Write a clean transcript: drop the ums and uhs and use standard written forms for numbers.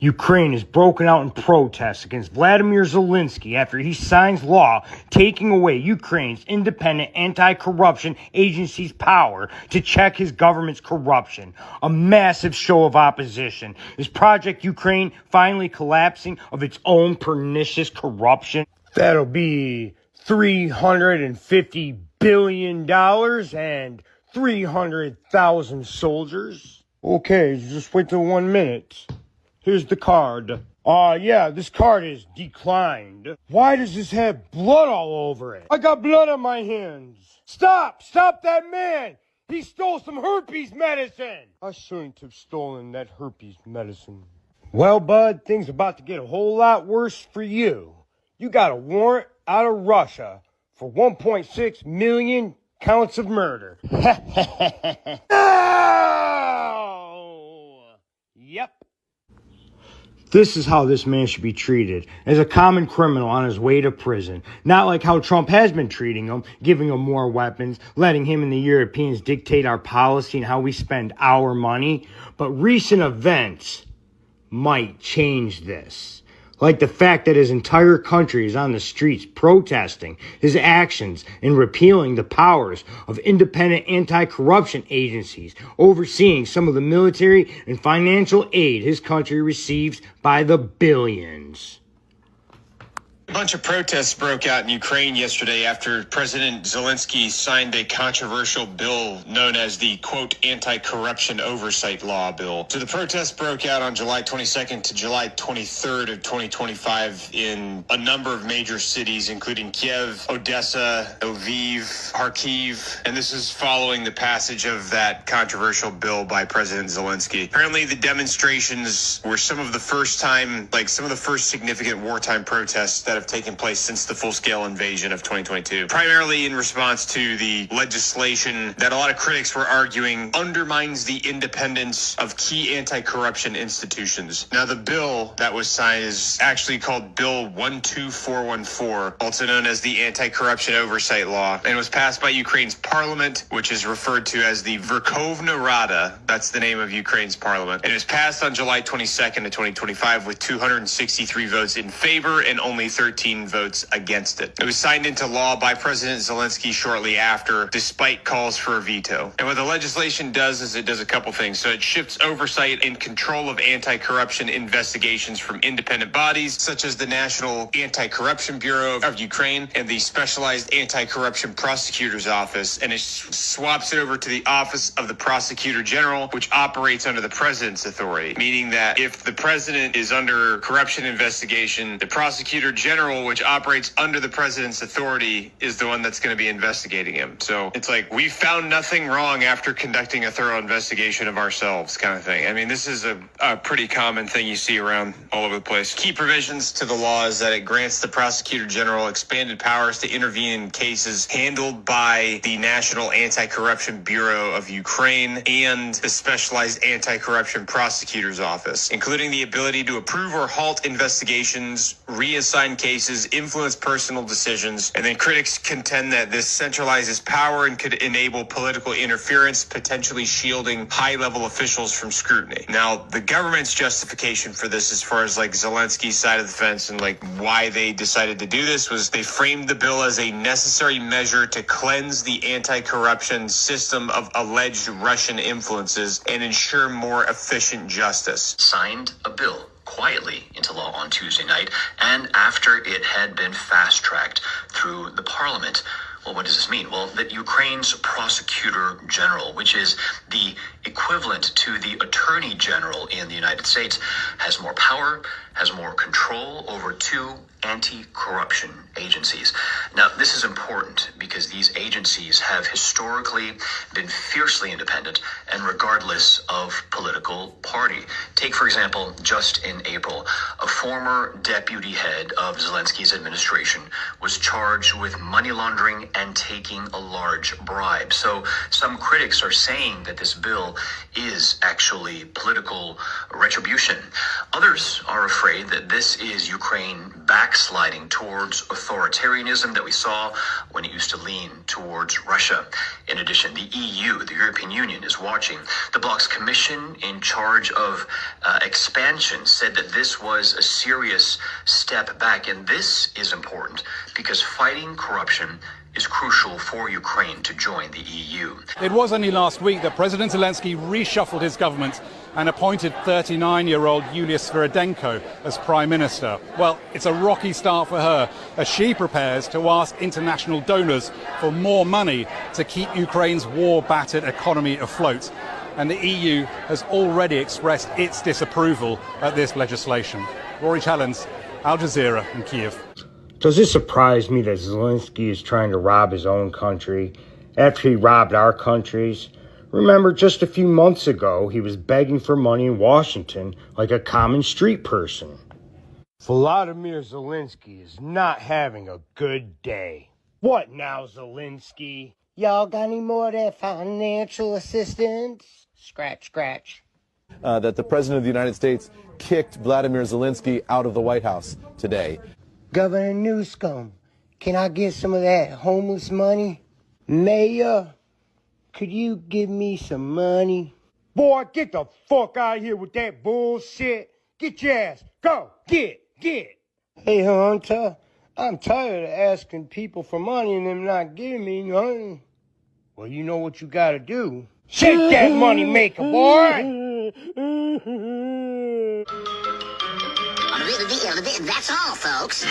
Ukraine has broken out in protests against Vladimir Zelensky after he signs law taking away Ukraine's independent anti-corruption agency's power to check his government's corruption. A massive show of opposition. Is Project Ukraine finally collapsing of its own pernicious corruption? That'll be $350 billion and 300,000 soldiers. Okay, just wait till 1 minute. Here's the card. Yeah, this card is declined. Why does this have blood all over it? I got blood on my hands. Stop that man. He stole some herpes medicine. I shouldn't have stolen that herpes medicine. Well, bud, things about to get a whole lot worse for you. You got a warrant out of Russia for 1.6 million counts of murder. No! Yep. This is how this man should be treated, as a common criminal on his way to prison. Not like how Trump has been treating him, giving him more weapons, letting him and the Europeans dictate our policy and how we spend our money. But recent events might change this. Like the fact that his entire country is on the streets protesting his actions in repealing the powers of independent anti-corruption agencies, overseeing some of the military and financial aid his country receives by the billions. A bunch of protests broke out in Ukraine yesterday after President Zelensky signed a controversial bill known as the, quote, anti-corruption oversight law bill. So the protests broke out on July 22nd to July 23rd of 2025 in a number of major cities, including Kiev, Odessa, Lviv, Kharkiv, and this is following the passage of that controversial bill by President Zelensky. Apparently the demonstrations were some of the first significant wartime protests that have taken place since the full-scale invasion of 2022, primarily in response to the legislation that a lot of critics were arguing undermines the independence of key anti-corruption institutions. Now, the bill that was signed is actually called Bill 12414, also known as the Anti-Corruption Oversight Law, and it was passed by Ukraine's parliament, which is referred to as the Verkhovna Rada. That's the name of Ukraine's parliament. And it was passed on July 22nd of 2025 with 263 votes in favor and only 13 votes against it. It was signed into law by President Zelensky shortly after, despite calls for a veto. And what the legislation does is it does a couple things. So it shifts oversight and control of anti-corruption investigations from independent bodies, such as the National Anti-Corruption Bureau of Ukraine and the Specialized Anti-Corruption Prosecutor's Office, and it swaps it over to the Office of the Prosecutor General, which operates under the President's authority, meaning that if the President is under corruption investigation, the Prosecutor General, which operates under the President's authority, is the one that's going to be investigating him. So it's like, we found nothing wrong after conducting a thorough investigation of ourselves kind of thing. I mean, this is a pretty common thing you see around all over the place. Key provisions to the law is that it grants the Prosecutor General expanded powers to intervene in cases handled by the National Anti-Corruption Bureau of Ukraine and the Specialized Anti-Corruption Prosecutor's Office, including the ability to approve or halt investigations, reassign cases, influence personal decisions, and then critics contend that this centralizes power and could enable political interference, potentially shielding high-level officials from scrutiny. Now, the government's justification for this, as far as like Zelensky's side of the fence and like why they decided to do this, was they framed the bill as a necessary measure to cleanse the anti-corruption system of alleged Russian influences and ensure more efficient justice. Signed a bill quietly into law on Tuesday night, and after it had been fast-tracked through the parliament. Well, what does this mean? Well, that Ukraine's Prosecutor General, which is the equivalent to the Attorney General in the United States, has more power, has more control over two anti-corruption agencies. Now, this is important because these agencies have historically been fiercely independent and regardless of political party. Take, for example, just in April, a former deputy head of Zelensky's administration was charged with money laundering and taking a large bribe. So some critics are saying that this bill is actually political retribution. Others are afraid that this is Ukraine back backsliding towards authoritarianism that we saw when it used to lean towards Russia. In addition, the EU, the European Union, is watching. The bloc's commission in charge of expansion said that this was a serious step back, and this is important because fighting corruption is crucial for Ukraine to join the EU. It was only last week that President Zelensky reshuffled his government and appointed 39-year-old Yulia Sviridenko as Prime Minister. Well, it's a rocky start for her as she prepares to ask international donors for more money to keep Ukraine's war-battered economy afloat. And the EU has already expressed its disapproval at this legislation. Rory Challens, Al Jazeera in Kiev. Does it surprise me that Zelensky is trying to rob his own country after he robbed our countries? Remember, just a few months ago, he was begging for money in Washington like a common street person. Volodymyr Zelensky is not having a good day. What now, Zelensky? Y'all got any more of that financial assistance? Scratch, scratch. That the President of the United States kicked Vladimir Zelensky out of the White House today. Governor Newsom, can I get some of that homeless money? Mayor, could you give me some money? Boy, get the fuck out of here with that bullshit. Get your ass. Go. Get. Hey, Hunter, I'm tired of asking people for money and them not giving me none. Well, you know what you gotta do. Shake that money maker, boy. That's all, folks.